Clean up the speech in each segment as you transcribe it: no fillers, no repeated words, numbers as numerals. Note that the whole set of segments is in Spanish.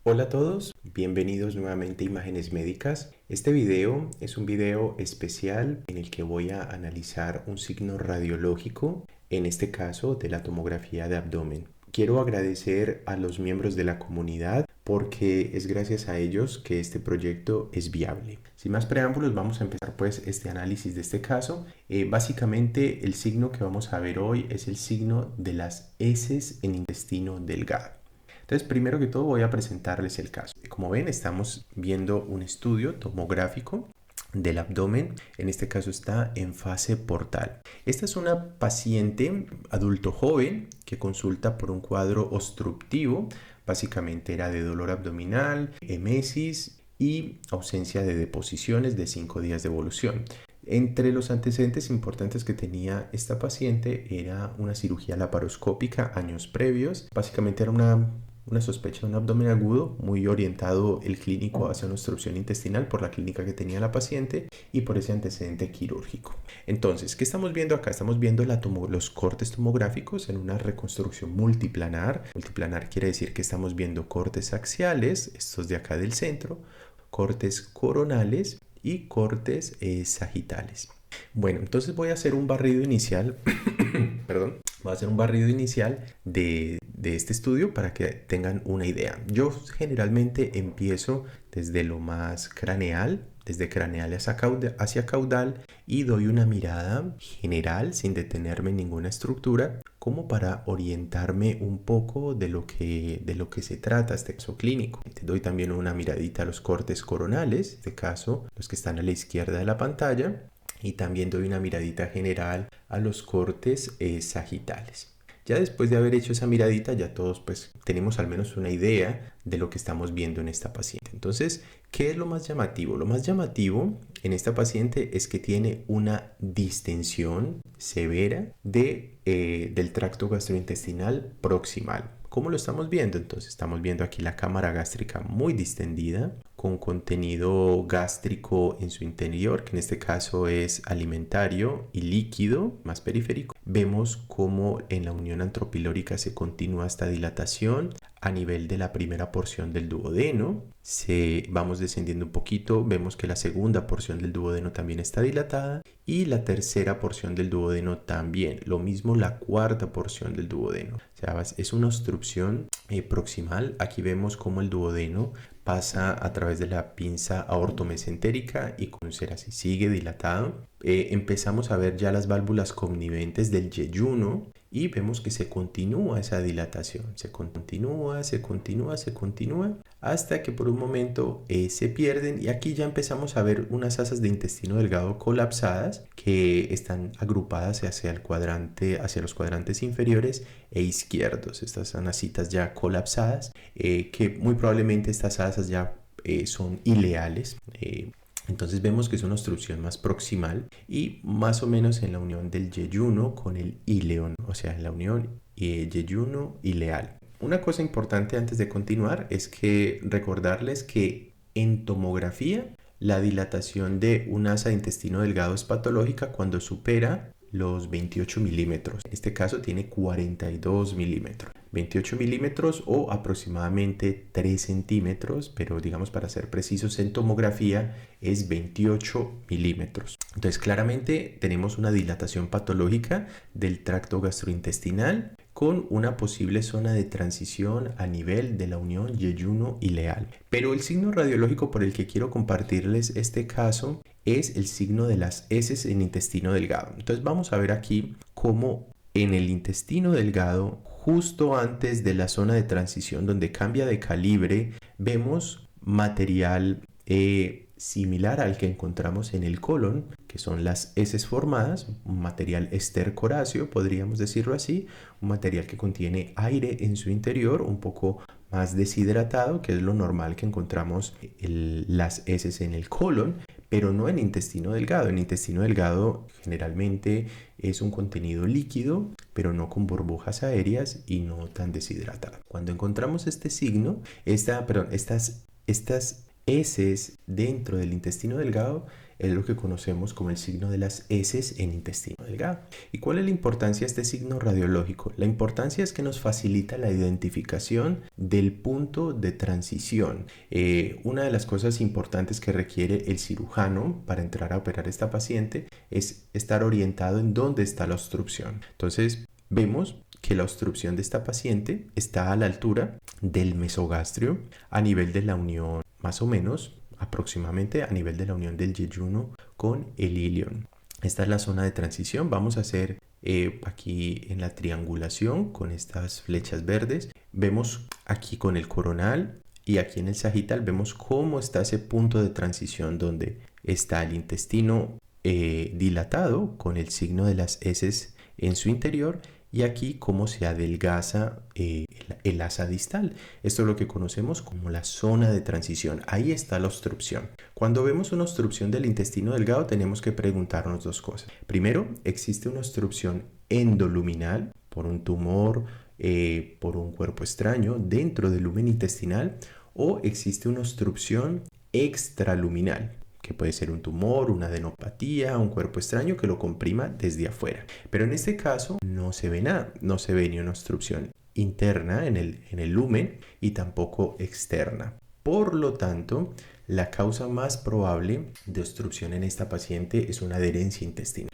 Hola a todos, bienvenidos nuevamente a Imágenes Médicas. Este video es un video especial en el que voy a analizar un signo radiológico, en este caso de la tomografía de abdomen. Quiero agradecer a los miembros de la comunidad porque es gracias a ellos que este proyecto es viable. Sin más preámbulos, vamos a empezar pues este análisis de este caso. Básicamente el signo que vamos a ver hoy es el signo de las heces en intestino delgado. Entonces, primero que todo voy a presentarles el caso. Como ven, estamos viendo un estudio tomográfico del abdomen. En este caso está en fase portal. Esta es una paciente adulto joven que consulta por un cuadro obstructivo. Básicamente era de dolor abdominal, emesis y ausencia de deposiciones de 5 días de evolución. Entre los antecedentes importantes que tenía esta paciente era una cirugía laparoscópica años previos. Básicamente era una sospecha de un abdomen agudo, muy orientado el clínico hacia una obstrucción intestinal por la clínica que tenía la paciente y por ese antecedente quirúrgico. Entonces, ¿qué estamos viendo acá? Estamos viendo los cortes tomográficos en una reconstrucción multiplanar. Multiplanar quiere decir que estamos viendo cortes axiales, estos de acá del centro, cortes coronales y cortes sagitales. Bueno, entonces voy a hacer un barrido inicial, perdón, voy a hacer un barrido inicial de este estudio para que tengan una idea. Yo generalmente empiezo desde lo más craneal, desde craneal hacia caudal y doy una mirada general sin detenerme en ninguna estructura como para orientarme un poco de lo que se trata este caso clínico. Te doy también una miradita a los cortes coronales, en este caso los que están a la izquierda de la pantalla, y también doy una miradita general a los cortes sagitales. Ya después de haber hecho esa miradita, ya todos pues tenemos al menos una idea de lo que estamos viendo en esta paciente. Entonces, ¿qué es lo más llamativo? Lo más llamativo en esta paciente es que tiene una distensión severa del tracto gastrointestinal proximal. ¿Cómo lo estamos viendo? Entonces estamos viendo aquí la cámara gástrica muy distendida, con contenido gástrico en su interior, que en este caso es alimentario y líquido, más periférico. Vemos cómo en la unión antropilórica se continúa esta dilatación a nivel de la primera porción del duodeno. Vamos descendiendo un poquito, vemos que la segunda porción del duodeno también está dilatada y la tercera porción del duodeno también. Lo mismo la cuarta porción del duodeno. O sea, es una obstrucción proximal. Aquí vemos cómo el duodeno pasa a través de la pinza aortomesentérica y con ser así sigue dilatado. Empezamos a ver ya las válvulas conniventes del yeyuno y vemos que se continúa esa dilatación, se continúa hasta que por un momento se pierden, y aquí ya empezamos a ver unas asas de intestino delgado colapsadas que están agrupadas hacia los cuadrantes inferiores e izquierdos. Estas son asitas ya colapsadas, que muy probablemente estas asas ya son ileales. Entonces vemos que es una obstrucción más proximal y más o menos en la unión del yeyuno con el ileón, o sea, en la unión yeyuno-ileal. Una cosa importante antes de continuar es que recordarles que en tomografía la dilatación de un asa de intestino delgado es patológica cuando supera los 28 milímetros. En este caso tiene 42 milímetros. 28 milímetros o aproximadamente 3 centímetros, pero digamos para ser precisos en tomografía es 28 milímetros. Entonces claramente tenemos una dilatación patológica del tracto gastrointestinal con una posible zona de transición a nivel de la unión yeyuno-ileal. Pero el signo radiológico por el que quiero compartirles este caso es el signo de las heces en intestino delgado. Entonces vamos a ver aquí cómo en el intestino delgado, justo antes de la zona de transición donde cambia de calibre, vemos material similar al que encontramos en el colon, que son las heces formadas, un material estercoráceo, podríamos decirlo así, un material que contiene aire en su interior, un poco más deshidratado, que es lo normal que encontramos las heces en el colon, pero no en intestino delgado. En intestino delgado generalmente es un contenido líquido, pero no con burbujas aéreas y no tan deshidratado. Cuando encontramos este signo, estas heces dentro del intestino delgado, es lo que conocemos como el signo de las heces en intestino delgado. ¿Y cuál es la importancia de este signo radiológico? La importancia es que nos facilita la identificación del punto de transición. Una de las cosas importantes que requiere el cirujano para entrar a operar a esta paciente es estar orientado en dónde está la obstrucción. Entonces, vemos que la obstrucción de esta paciente está a la altura del mesogastrio, a nivel de la unión, más o menos, aproximadamente a nivel de la unión del yeyuno con el ilion. Esta es la zona de transición. Vamos a hacer aquí en la triangulación con estas flechas verdes. Vemos aquí con el coronal y aquí en el sagital vemos cómo está ese punto de transición donde está el intestino dilatado con el signo de las heces en su interior, y aquí cómo se adelgaza el asa distal. Esto es lo que conocemos como la zona de transición. Ahí está la obstrucción. Cuando vemos una obstrucción del intestino delgado, tenemos que preguntarnos dos cosas. Primero, ¿existe una obstrucción endoluminal por un tumor, por un cuerpo extraño dentro del lumen intestinal? ¿O existe una obstrucción extraluminal, que puede ser un tumor, una adenopatía, un cuerpo extraño que lo comprima desde afuera? Pero en este caso no se ve nada, no se ve ni una obstrucción interna en el lumen y tampoco externa. Por lo tanto, la causa más probable de obstrucción en esta paciente es una adherencia intestinal,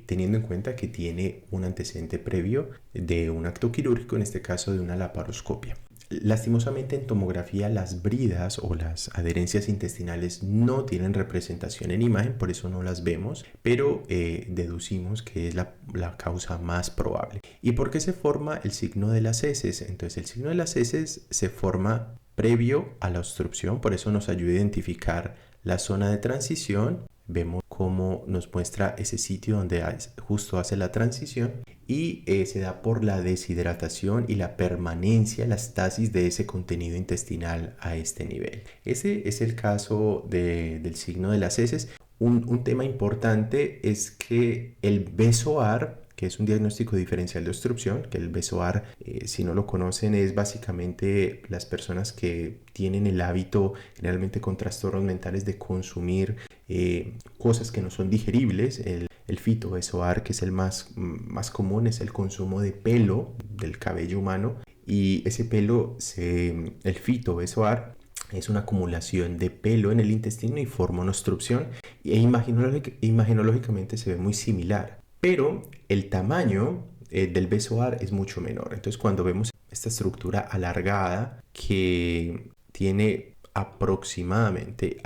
teniendo en cuenta que tiene un antecedente previo de un acto quirúrgico, en este caso de una laparoscopia. Lastimosamente en tomografía las bridas o las adherencias intestinales no tienen representación en imagen, por eso no las vemos, pero deducimos que es la causa más probable. ¿Y por qué se forma el signo de las heces? Entonces el signo de las heces se forma previo a la obstrucción, por eso nos ayuda a identificar la zona de transición. Vemos cómo nos muestra ese sitio donde justo hace la transición, y se da por la deshidratación y la permanencia, la estasis de ese contenido intestinal a este nivel. Ese es el caso del signo de las heces. Un tema importante es que el BSOAR, que es un diagnóstico diferencial de obstrucción, que el BSOAR, si no lo conocen, es básicamente las personas que tienen el hábito, generalmente con trastornos mentales, de consumir cosas que no son digeribles. El fito-BSOAR, que es el más común, es el consumo de pelo del cabello humano, y ese pelo, el fito-BSOAR, es una acumulación de pelo en el intestino y forma una obstrucción, e imagenológicamente se ve muy similar, pero el tamaño del BSOAR es mucho menor. Entonces cuando vemos esta estructura alargada que tiene aproximadamente,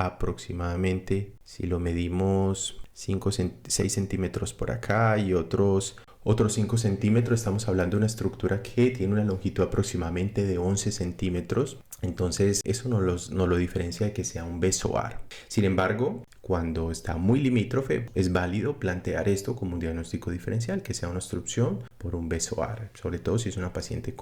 si lo medimos 6 centímetros por acá y otros 5 centímetros, estamos hablando de una estructura que tiene una longitud aproximadamente de 11 centímetros. Entonces eso no lo diferencia de que sea un BSOAR. Sin embargo, cuando está muy limítrofe, es válido plantear esto como un diagnóstico diferencial, que sea una obstrucción por un BSOAR, sobre todo si es una paciente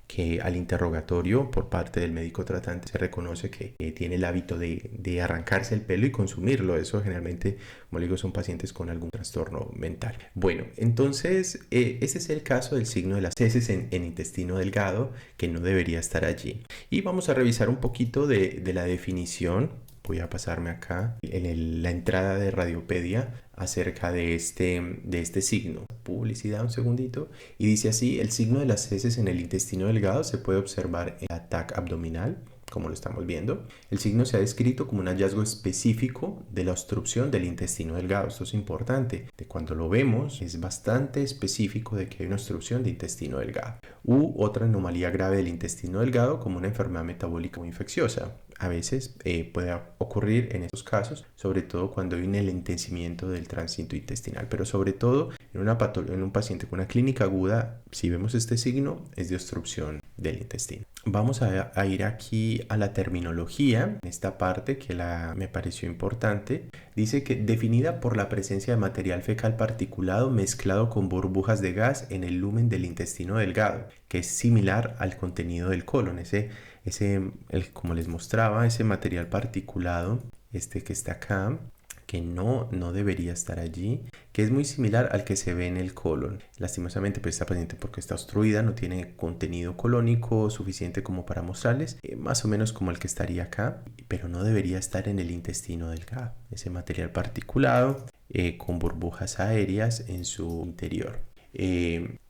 que al interrogatorio por parte del médico tratante se reconoce que tiene el hábito de arrancarse el pelo y consumirlo. Eso generalmente, como le digo, son pacientes con algún trastorno mental. Bueno, entonces ese es el caso del signo de las heces en intestino delgado, que no debería estar allí. Y vamos a revisar un poquito de la definición. Voy a pasarme acá en la entrada de Radiopedia acerca de este signo. Publicidad, un segundito. Y dice así: el signo de las heces en el intestino delgado se puede observar en la TAC abdominal, como lo estamos viendo. El signo se ha descrito como un hallazgo específico de la obstrucción del intestino delgado. Esto es importante. De cuando lo vemos, es bastante específico de que hay una obstrucción de intestino delgado. U otra anomalía grave del intestino delgado, como una enfermedad metabólica o infecciosa. A veces puede ocurrir en estos casos, sobre todo cuando hay un enlentecimiento del tránsito intestinal, pero sobre todo en un paciente con una clínica aguda, si vemos este signo, es de obstrucción del intestino. Vamos a ir aquí a la terminología, en esta parte que me pareció importante. Dice que definida por la presencia de material fecal particulado mezclado con burbujas de gas en el lumen del intestino delgado, que es similar al contenido del colon. Como les mostraba, ese material particulado, que está acá, que no debería estar allí, que es muy similar al que se ve en el colon. Lastimosamente, pues esta paciente, porque está obstruida, no tiene contenido colónico suficiente como para mostrarles, más o menos como el que estaría acá, pero no debería estar en el intestino delgado. Ese material particulado con burbujas aéreas en su interior.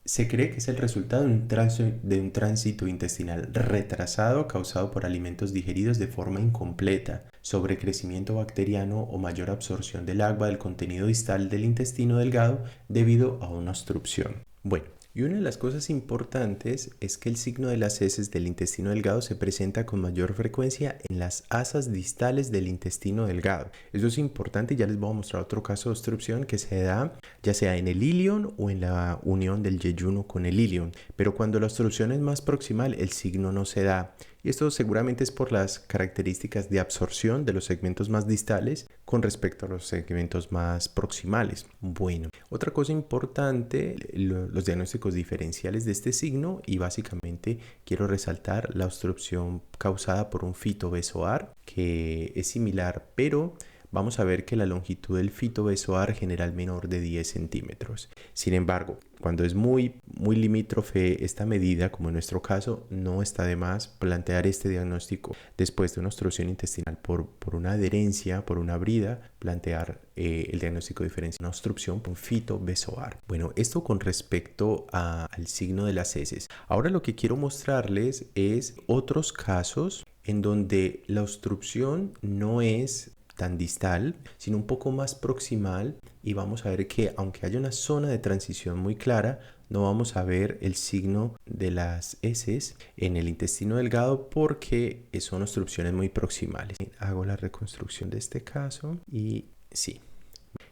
Se cree que es el resultado de un tránsito intestinal retrasado causado por alimentos digeridos de forma incompleta, sobrecrecimiento bacteriano o mayor absorción del agua del contenido distal del intestino delgado debido a una obstrucción. Bueno, y una de las cosas importantes es que el signo de las heces del intestino delgado se presenta con mayor frecuencia en las asas distales del intestino delgado. Eso es importante y ya les voy a mostrar otro caso de obstrucción que se da ya sea en el ilion o en la unión del yeyuno con el ilion. Pero cuando la obstrucción es más proximal, el signo no se da. Y esto seguramente es por las características de absorción de los segmentos más distales con respecto a los segmentos más proximales. Bueno, otra cosa importante, los diagnósticos diferenciales de este signo, y básicamente quiero resaltar la obstrucción causada por un fitobezoar, que es similar, pero vamos a ver que la longitud del fitobezoar general menor de 10 centímetros. Sin embargo, cuando es muy limítrofe esta medida, como en nuestro caso, no está de más plantear este diagnóstico después de una obstrucción intestinal por una adherencia, por una brida, plantear el diagnóstico diferencial, una obstrucción por un fitobezoar. Bueno, esto con respecto al signo de las heces. Ahora lo que quiero mostrarles es otros casos en donde la obstrucción no es tan distal, sino un poco más proximal, y vamos a ver que aunque haya una zona de transición muy clara, no vamos a ver el signo de las heces en el intestino delgado porque son obstrucciones muy proximales. Hago la reconstrucción de este caso y sí.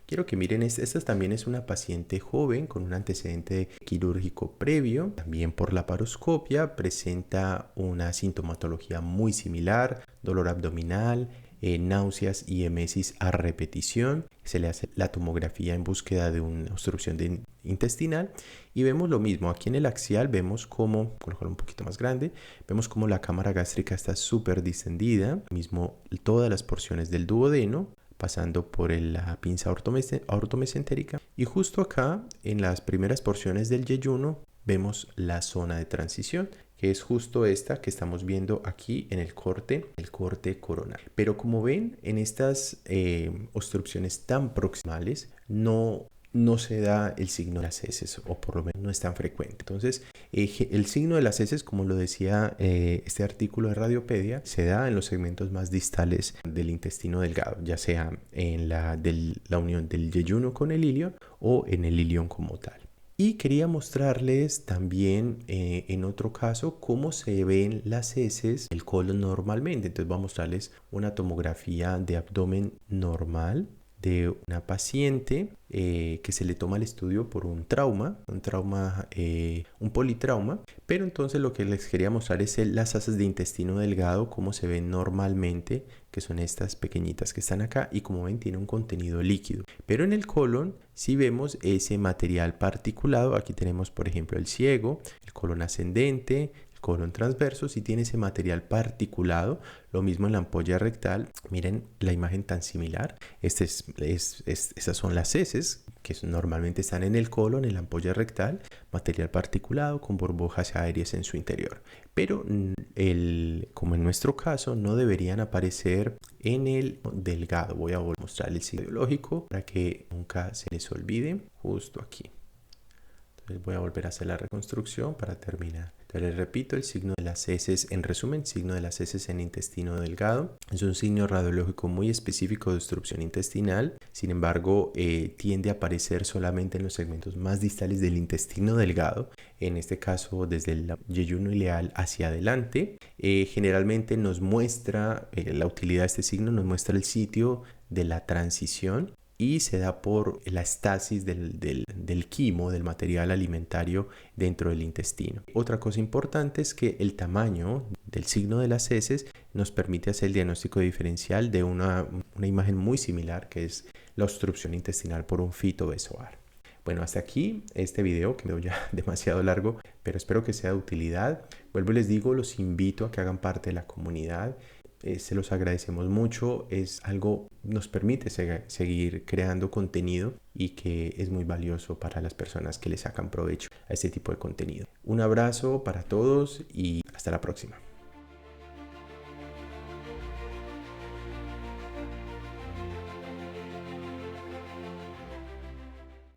Quiero que miren, esta también es una paciente joven con un antecedente quirúrgico previo, también por laparoscopia, presenta una sintomatología muy similar, dolor abdominal, náuseas y emesis a repetición. Se le hace la tomografía en búsqueda de una obstrucción intestinal y vemos lo mismo. Aquí en el axial vemos como, colocarlo un poquito más grande, vemos como la cámara gástrica está súper distendida, mismo todas las porciones del duodeno, pasando por la pinza ortomesentérica, y justo acá en las primeras porciones del yeyuno vemos la zona de transición, que es justo esta que estamos viendo aquí en el corte coronal. Pero como ven, en estas obstrucciones tan proximales no se da el signo de las heces, o por lo menos no es tan frecuente. Entonces, el signo de las heces, como lo decía este artículo de Radiopedia, se da en los segmentos más distales del intestino delgado, ya sea en la unión del yeyuno con el ilion o en el ilion como tal. Y quería mostrarles también en otro caso cómo se ven las heces del colon normalmente. Entonces voy a mostrarles una tomografía de abdomen normal de una paciente que se le toma el estudio por un politrauma, pero entonces lo que les quería mostrar es las asas de intestino delgado, cómo se ven normalmente, que son estas pequeñitas que están acá, y como ven tiene un contenido líquido, pero en el colon sí vemos ese material particulado. Aquí tenemos por ejemplo el ciego, el colon ascendente, colon transverso, si tiene ese material particulado. Lo mismo en la ampolla rectal. Miren la imagen tan similar. Esas son las heces que normalmente están en el colon, en la ampolla rectal, material particulado con burbujas aéreas en su interior. Pero como en nuestro caso, no deberían aparecer en el delgado. Voy a mostrar el signo biológico para que nunca se les olvide, justo aquí. Entonces voy a volver a hacer la reconstrucción para terminar. Entonces les repito, el signo de las heces, en resumen, signo de las heces en intestino delgado. Es un signo radiológico muy específico de obstrucción intestinal. Sin embargo, tiende a aparecer solamente en los segmentos más distales del intestino delgado. En este caso, desde el yeyuno ileal hacia adelante. Generalmente nos muestra, la utilidad de este signo nos muestra el sitio de la transición, y se da por la estasis del quimo, del material alimentario dentro del intestino. Otra cosa importante es que el tamaño del signo de las heces nos permite hacer el diagnóstico diferencial de una imagen muy similar, que es la obstrucción intestinal por un fitobezoar. Bueno, hasta aquí este video, que quedó ya demasiado largo, pero espero que sea de utilidad. Vuelvo y les digo, los invito a que hagan parte de la comunidad. Se los agradecemos mucho, es algo nos permite seguir creando contenido y que es muy valioso para las personas que le sacan provecho a este tipo de contenido. Un abrazo para todos y hasta la próxima.